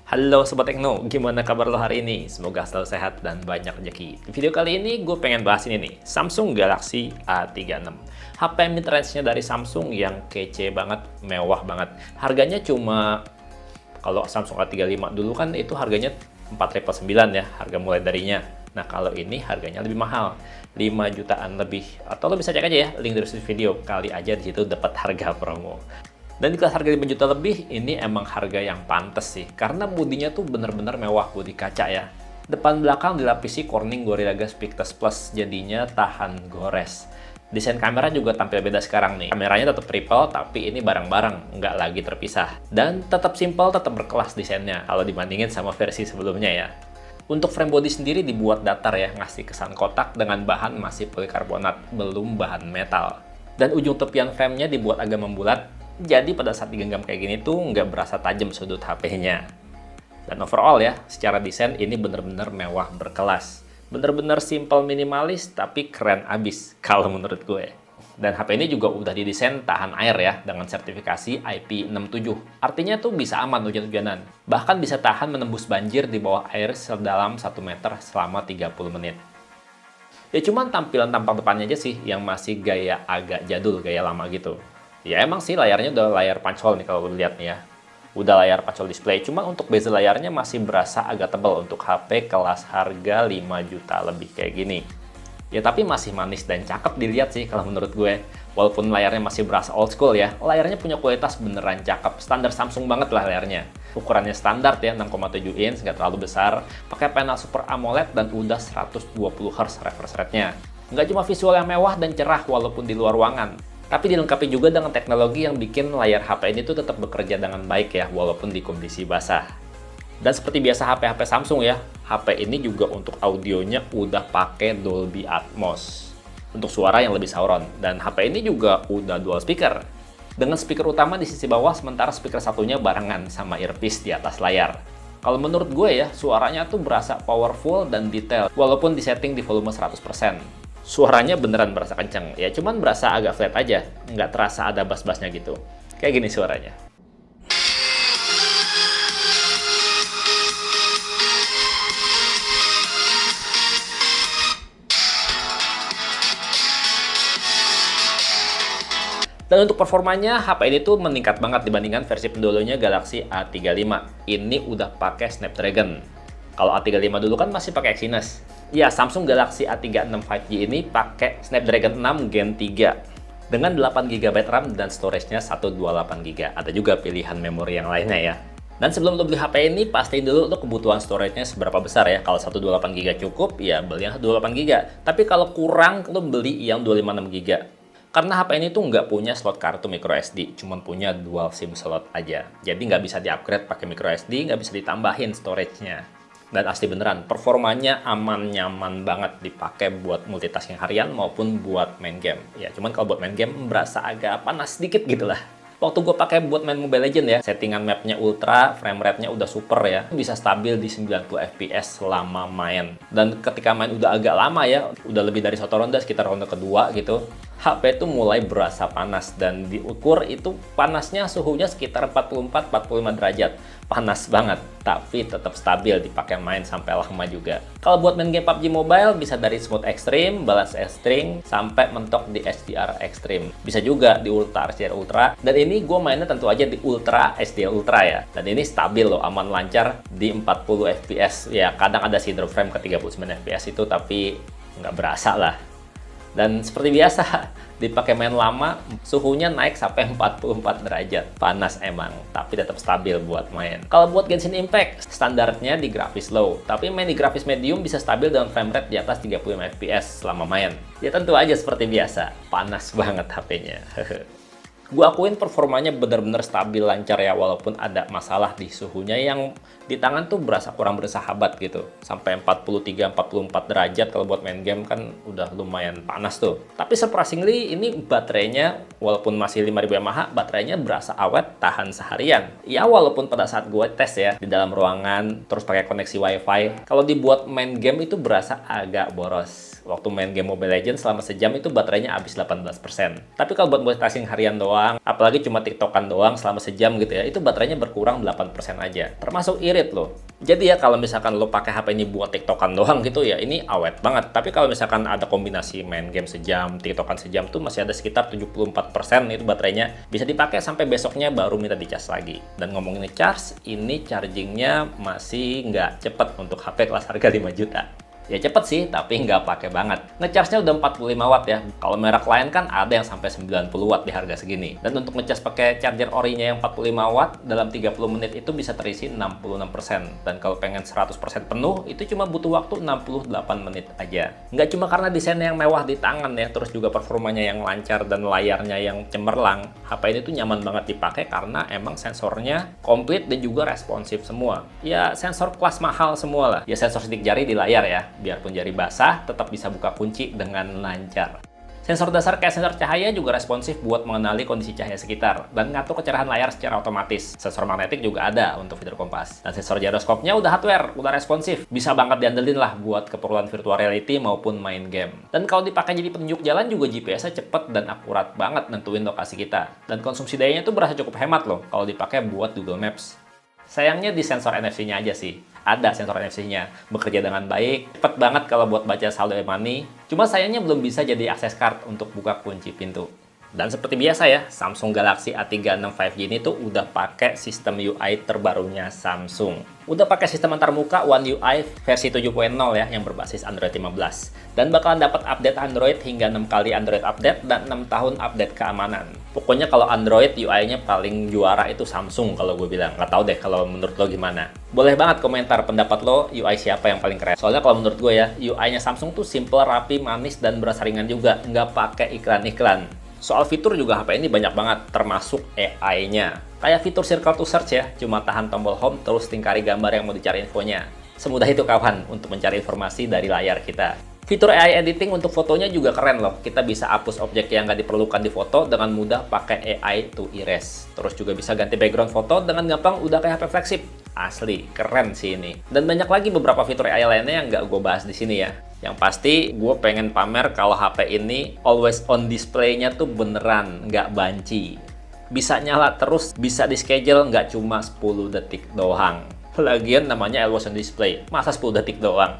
Halo Sobat Tekno, gimana kabar lo hari ini? Semoga selalu sehat dan banyak rezeki. Di video kali ini gue pengen bahas ini nih, Samsung Galaxy A36. HP mid-range-nya dari Samsung yang kece banget, mewah banget. Harganya cuma, kalau Samsung A35 dulu kan itu harganya 4.900 ya, harga mulai darinya. Nah kalau ini harganya lebih mahal, 5 jutaan lebih. Atau lo bisa cek aja ya, link di deskripsi video, kali aja di situ dapat harga promo. Dan di kelas harga 5 juta lebih, ini emang harga yang pantas sih. Karena bodinya tuh bener-bener mewah, bodi kaca ya. Depan belakang dilapisi Corning Gorilla Glass Victus Plus, jadinya tahan gores. Desain kamera juga tampil beda sekarang nih. Kameranya tetap triple, tapi ini bareng-bareng, nggak lagi terpisah. Dan tetap simple, tetap berkelas desainnya, kalau dibandingin sama versi sebelumnya ya. Untuk frame body sendiri dibuat datar ya, ngasih kesan kotak dengan bahan masih polikarbonat, belum bahan metal. Dan ujung tepian framenya dibuat agak membulat, jadi pada saat digenggam kayak gini tuh nggak berasa tajam sudut HP-nya. Dan overall ya, secara desain ini bener-bener mewah berkelas. Bener-bener simple minimalis tapi keren abis kalau menurut gue. Dan HP ini juga udah didesain tahan air ya, dengan sertifikasi IP67. Artinya tuh bisa aman hujan-hujanan. Bahkan bisa tahan menembus banjir di bawah air sedalam 1 meter selama 30 menit. Ya cuman tampilan tampang depannya aja sih yang masih gaya agak jadul, gaya lama gitu. Ya emang sih layarnya udah layar punch hole nih kalau lihat nih ya. Udah layar punch hole display, cuma untuk bezel layarnya masih berasa agak tebal untuk HP kelas harga 5 juta lebih kayak gini. Ya tapi masih manis dan cakep dilihat sih kalau menurut gue. Walaupun layarnya masih berasa old school ya, layarnya punya kualitas beneran cakep. Standar Samsung banget lah layarnya. Ukurannya standar ya, 6,7 inch, nggak terlalu besar. Pakai panel Super AMOLED dan udah 120 Hz refresh rate-nya. Nggak cuma visual yang mewah dan cerah walaupun di luar ruangan, tapi dilengkapi juga dengan teknologi yang bikin layar HP ini tuh tetap bekerja dengan baik ya, walaupun di kondisi basah. Dan seperti biasa HP-HP Samsung ya, HP ini juga untuk audionya udah pakai Dolby Atmos. Untuk suara yang lebih sauron. Dan HP ini juga udah dual speaker. Dengan speaker utama di sisi bawah, sementara speaker satunya barengan sama earpiece di atas layar. Kalau menurut gue ya, suaranya tuh berasa powerful dan detail, walaupun disetting di volume 100%. Suaranya beneran berasa kenceng, ya cuman berasa agak flat aja, nggak terasa ada bass-bassnya gitu. Kayak gini suaranya. Dan untuk performanya, HP ini tuh meningkat banget dibandingkan versi pendahulunya Galaxy A35. Ini udah pakai Snapdragon. Kalau A35 dulu kan masih pakai Exynos. Ya, Samsung Galaxy A36 5G ini pakai Snapdragon 6 Gen 3 dengan 8 GB RAM dan storage-nya 128 GB. Ada juga pilihan memori yang lainnya ya. Dan sebelum lo beli HP ini, pastiin dulu lo kebutuhan storage-nya seberapa besar ya. Kalau 128 GB cukup, ya beli yang 128 GB. Tapi kalau kurang, lo beli yang 256 GB. Karena HP ini tuh nggak punya slot kartu microSD, cuma punya dual SIM slot aja. Jadi nggak bisa di-upgrade pakai microSD, nggak bisa ditambahin storage-nya. Dan asli beneran, performanya aman, nyaman banget dipakai buat multitasking harian maupun buat main game. Ya, cuman kalau buat main game berasa agak panas sedikit gitu lah. Waktu gue pakai buat main Mobile Legends ya, settingan mapnya ultra, frame rate-nya udah super ya, bisa stabil di 90 fps selama main. Dan ketika main udah agak lama ya, udah lebih dari satu ronde, sekitar ronde kedua gitu, HP itu mulai berasa panas dan diukur itu panasnya suhunya sekitar 44-45 derajat. Panas banget, tapi tetap stabil dipakai main sampai lama juga. Kalau buat main game PUBG Mobile bisa dari Smooth Extreme, Balance Extreme, sampai mentok di HDR Extreme. Bisa juga di Ultra HDR Ultra. Dan ini gue mainnya tentu aja di Ultra HDR Ultra ya. Dan ini stabil loh, aman lancar di 40 fps. Ya kadang ada sih drop frame ke 39 fps itu, tapi nggak berasa lah. Dan seperti biasa, dipakai main lama, suhunya naik sampai 44 derajat. Panas emang, tapi tetap stabil buat main. Kalau buat Genshin Impact, standarnya di grafis low. Tapi main di grafis medium bisa stabil dengan frame rate di atas 35 fps selama main. Ya tentu aja seperti biasa, panas banget HP-nya. Gue akuin performanya bener-bener stabil, lancar ya, walaupun ada masalah di suhunya yang di tangan tuh berasa kurang bersahabat gitu. Sampai 43-44 derajat kalau buat main game kan udah lumayan panas tuh. Tapi surprisingly ini baterainya, walaupun masih 5000 mAh, baterainya berasa awet, tahan seharian. Ya walaupun pada saat gue tes ya, di dalam ruangan, terus pakai koneksi wifi, kalau dibuat main game itu berasa agak boros. Waktu main game Mobile Legends selama sejam itu baterainya habis 18%. Tapi kalau buat multitasking harian doang, doang, apalagi cuma TikTokan doang selama sejam gitu ya, itu baterainya berkurang 8% aja. Termasuk irit loh. Jadi ya kalau misalkan lo pakai HP ini buat TikTokan doang gitu ya, ini awet banget. Tapi kalau misalkan ada kombinasi main game sejam, TikTokan sejam tuh masih ada sekitar 74% itu baterainya. Bisa dipakai sampai besoknya baru minta dicas lagi. Dan ngomongin charge, ini chargingnya masih nggak cepet untuk HP kelas harga 5 juta. Ya cepet sih, tapi nggak pakai banget. Ngecharge-nya udah 45 watt ya. Kalau merek lain kan ada yang sampai 90 watt di harga segini. Dan untuk ngecas pakai charger orinya yang 45 watt, dalam 30 menit itu bisa terisi 66%. Dan kalau pengen 100% penuh, itu cuma butuh waktu 68 menit aja. Nggak cuma karena desainnya yang mewah di tangan ya, terus juga performanya yang lancar dan layarnya yang cemerlang. HP ini tuh nyaman banget dipakai karena emang sensornya komplit dan juga responsif semua. Ya sensor kelas mahal semua lah. Ya sensor sidik jari di layar ya. Biarpun jari basah, tetap bisa buka kunci dengan lancar. Sensor dasar kayak sensor cahaya juga responsif buat mengenali kondisi cahaya sekitar dan ngatur kecerahan layar secara otomatis. Sensor magnetik juga ada untuk fitur kompas. Dan sensor gyroskopnya udah hardware, udah responsif. Bisa banget diandelin lah buat keperluan virtual reality maupun main game. Dan kalau dipakai jadi penunjuk jalan juga GPS-nya cepet dan akurat banget nentuin lokasi kita. Dan konsumsi dayanya tuh berasa cukup hemat loh kalau dipakai buat Google Maps. Sayangnya di sensor NFC-nya aja sih. Ada sensor NFC-nya, bekerja dengan baik, cepet banget kalau buat baca saldo e-money. Cuma sayangnya belum bisa jadi akses card untuk buka kunci pintu. Dan seperti biasa ya, Samsung Galaxy A36 5G ini tuh udah pakai sistem UI terbarunya Samsung. Udah pakai sistem antarmuka One UI versi 7.0 ya, yang berbasis Android 15. Dan bakalan dapat update Android hingga 6 kali Android update dan 6 tahun update keamanan. Pokoknya kalau Android UI-nya paling juara itu Samsung kalau gue bilang. Nggak tahu deh kalau menurut lo gimana. Boleh banget komentar pendapat lo, UI siapa yang paling keren. Soalnya kalau menurut gue ya, UI-nya Samsung tuh simple, rapi, manis, dan berasa ringan juga. Nggak pakai iklan-iklan. Soal fitur juga HP ini banyak banget, termasuk AI-nya. Kayak fitur circle to search ya, cuma tahan tombol home terus tingkari gambar yang mau dicari infonya. Semudah itu kawan untuk mencari informasi dari layar kita. Fitur AI editing untuk fotonya juga keren loh. Kita bisa hapus objek yang nggak diperlukan di foto dengan mudah pakai AI to erase. Terus juga bisa ganti background foto dengan gampang, udah kayak HP flagship. Asli, keren sih ini. Dan banyak lagi beberapa fitur AI lainnya yang nggak gue bahas di sini ya. Yang pasti gue pengen pamer kalau HP ini always on display-nya tuh beneran nggak banci. Bisa nyala terus, bisa di schedule nggak cuma 10 detik doang. Lagian namanya always on display, masa 10 detik doang?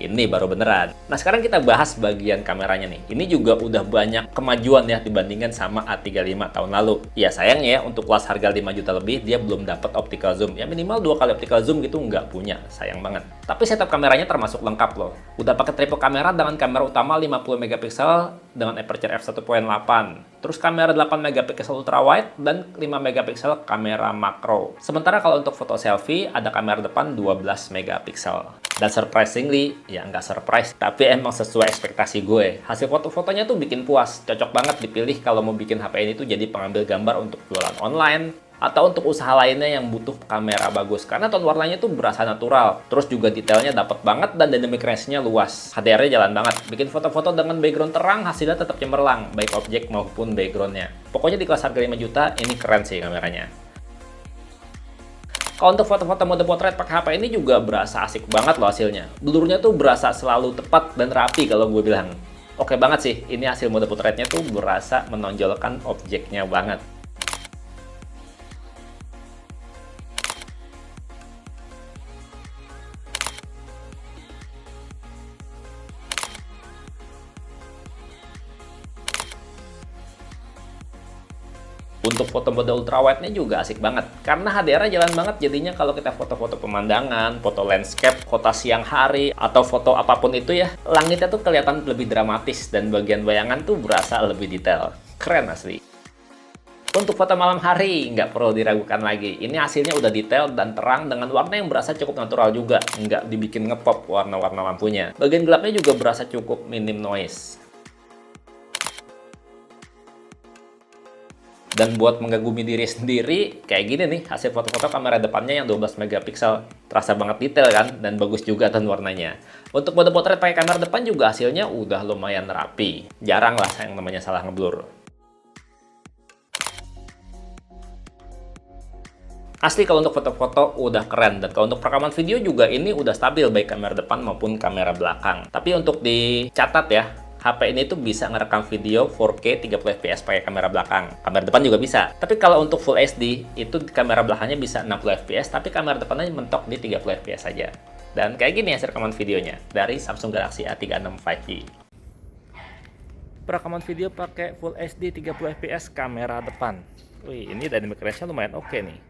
Ini baru beneran. Nah sekarang kita bahas bagian kameranya nih. Ini juga udah banyak kemajuan ya dibandingkan sama A35 tahun lalu. Ya sayangnya ya untuk kelas harga 5 juta lebih dia belum dapat optical zoom. Ya minimal 2 kali optical zoom gitu nggak punya, sayang banget. Tapi setup kameranya termasuk lengkap loh. Udah pakai tripod kamera dengan kamera utama 50 megapiksel dengan aperture f1.8. Terus kamera 8 megapiksel ultra wide dan 5 megapiksel kamera makro. Sementara kalau untuk foto selfie ada kamera depan 12 megapiksel. Dan surprisingly, ya nggak surprise, tapi emang sesuai ekspektasi gue. Hasil foto-fotonya tuh bikin puas, cocok banget dipilih kalau mau bikin HP ini tuh jadi pengambil gambar untuk jualan online, atau untuk usaha lainnya yang butuh kamera bagus. Karena tone warnanya tuh berasa natural, terus juga detailnya dapat banget dan dynamic range-nya luas. HDR-nya jalan banget, bikin foto-foto dengan background terang hasilnya tetap cemerlang, baik objek maupun background-nya. Pokoknya di kelas harga 5 juta, ini keren sih kameranya. Kalau untuk foto-foto mode potret pakai HP ini juga berasa asik banget loh hasilnya. Blurnya tuh berasa selalu tepat dan rapi kalau gue bilang. Oke banget sih, ini hasil mode potretnya tuh berasa menonjolkan objeknya banget. Untuk foto mode ultrawide-nya juga asik banget. Karena HDR-nya jalan banget jadinya kalau kita foto-foto pemandangan, foto landscape, kota siang hari, atau foto apapun itu ya, langitnya tuh kelihatan lebih dramatis dan bagian bayangan tuh berasa lebih detail. Keren asli. Untuk foto malam hari, nggak perlu diragukan lagi. Ini hasilnya udah detail dan terang dengan warna yang berasa cukup natural juga. Nggak dibikin ngepop warna-warna lampunya. Bagian gelapnya juga berasa cukup minim noise. Dan buat mengagumi diri sendiri, kayak gini nih hasil foto-foto kamera depannya yang 12 megapiksel. Terasa banget detail kan, dan bagus juga dan warnanya. Untuk mode potret pakai kamera depan juga hasilnya udah lumayan rapi. Jarang lah yang namanya salah ngeblur. Asli kalau untuk foto-foto udah keren, dan kalau untuk perekaman video juga ini udah stabil baik kamera depan maupun kamera belakang. Tapi untuk dicatat ya, HP ini tuh bisa ngerekam video 4K 30 fps pakai kamera belakang. Kamera depan juga bisa. Tapi kalau untuk Full HD, itu kamera belakangnya bisa 60 fps, tapi kamera depannya mentok di 30 fps saja. Dan kayak gini hasil rekaman videonya dari Samsung Galaxy A36 5G. Perekaman video pakai Full HD 30 fps kamera depan. Wih, ini dynamic range-nya lumayan oke nih.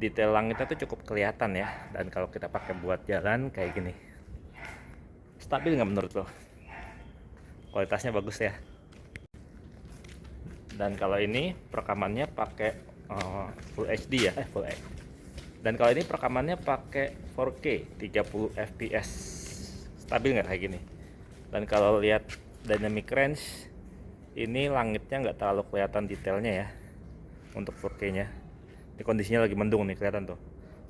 Detail langitnya tuh cukup kelihatan ya. Dan kalau kita pakai buat jalan kayak gini, stabil nggak menurut lo? Kualitasnya bagus ya. Dan kalau ini perekamannya pakai Full HD ya, Full HD. Dan kalau ini perekamannya pakai 4K 30 fps, stabil nggak kayak gini. Dan kalau lihat dynamic range, ini langitnya nggak terlalu kelihatan detailnya ya untuk 4K-nya. Ini kondisinya lagi mendung nih, kelihatan tuh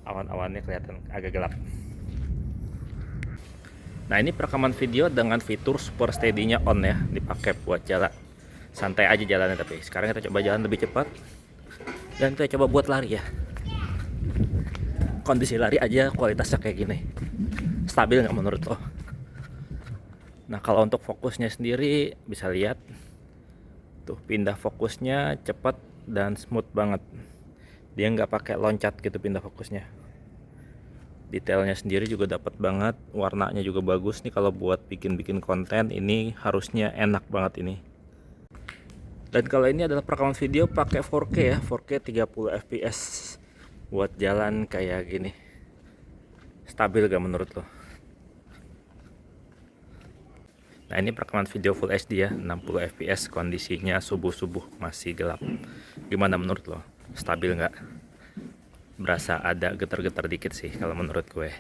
awan-awannya kelihatan agak gelap. Nah, ini perekaman video dengan fitur Super Steady-nya on ya, dipakai buat jalan. Santai aja jalannya, tapi sekarang kita coba jalan lebih cepat. Dan kita coba buat lari ya. Kondisi lari aja kualitasnya kayak gini. Stabil nggak menurut lo? Nah, kalau untuk fokusnya sendiri bisa lihat. Tuh, pindah fokusnya cepat dan smooth banget. Dia nggak pakai loncat gitu pindah fokusnya. Detailnya sendiri juga dapat banget, warnanya juga bagus nih. Kalau buat bikin konten ini harusnya enak banget ini. Dan kalau ini adalah perekaman video pakai 4K ya, 4K 30 fps buat jalan kayak gini. Stabil gak menurut lo? Nah, ini perekaman video Full HD ya, 60 fps, kondisinya subuh-subuh masih gelap. Gimana menurut lo? Stabil nggak? Berasa ada getar-getar dikit sih kalau menurut gue.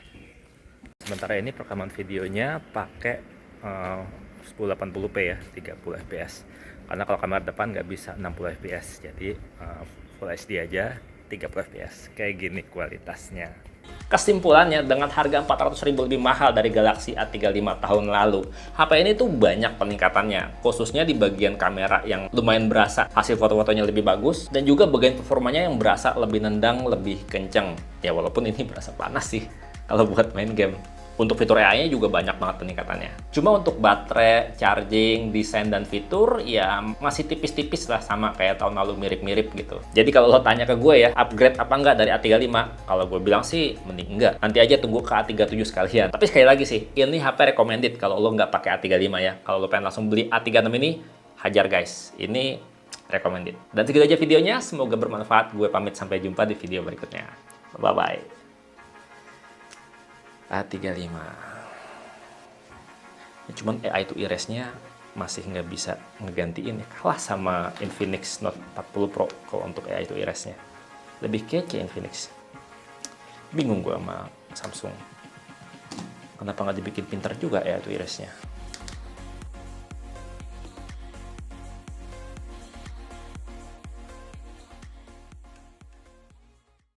Sementara ini perekaman videonya pakai 1080p ya, 30 fps. Karena kalau kamera depan nggak bisa 60 fps, jadi Full HD aja 30 fps. Kayak gini kualitasnya. Kesimpulannya, dengan harga 400.000 lebih mahal dari Galaxy A35 tahun lalu, HP ini tuh banyak peningkatannya, khususnya di bagian kamera yang lumayan berasa hasil foto-fotonya lebih bagus, dan juga bagian performanya yang berasa lebih nendang, lebih kenceng. Ya walaupun ini berasa panas sih kalau buat main game. Untuk fitur AI-nya juga banyak banget peningkatannya. Cuma untuk baterai, charging, desain, dan fitur ya masih tipis-tipis lah, sama kayak tahun lalu, mirip-mirip gitu. Jadi kalau lo tanya ke gue ya, upgrade apa enggak dari A35? Kalau gue bilang sih mending enggak. Nanti aja tunggu ke A37 sekalian. Tapi sekali lagi sih, ini HP recommended kalau lo nggak pakai A35 ya. Kalau lo pengen langsung beli A36 ini, hajar guys. Ini recommended. Dan segitu aja videonya, semoga bermanfaat. Gue pamit, sampai jumpa di video berikutnya. Bye-bye. A35 ya, cuman AI to erase-nya masih nggak bisa ngegantiin ya, kalah sama Infinix Note 40 Pro kalau untuk AI to erase-nya. Lebih kece Infinix. Bingung gue sama Samsung, kenapa nggak dibikin pintar juga AI to erase-nya.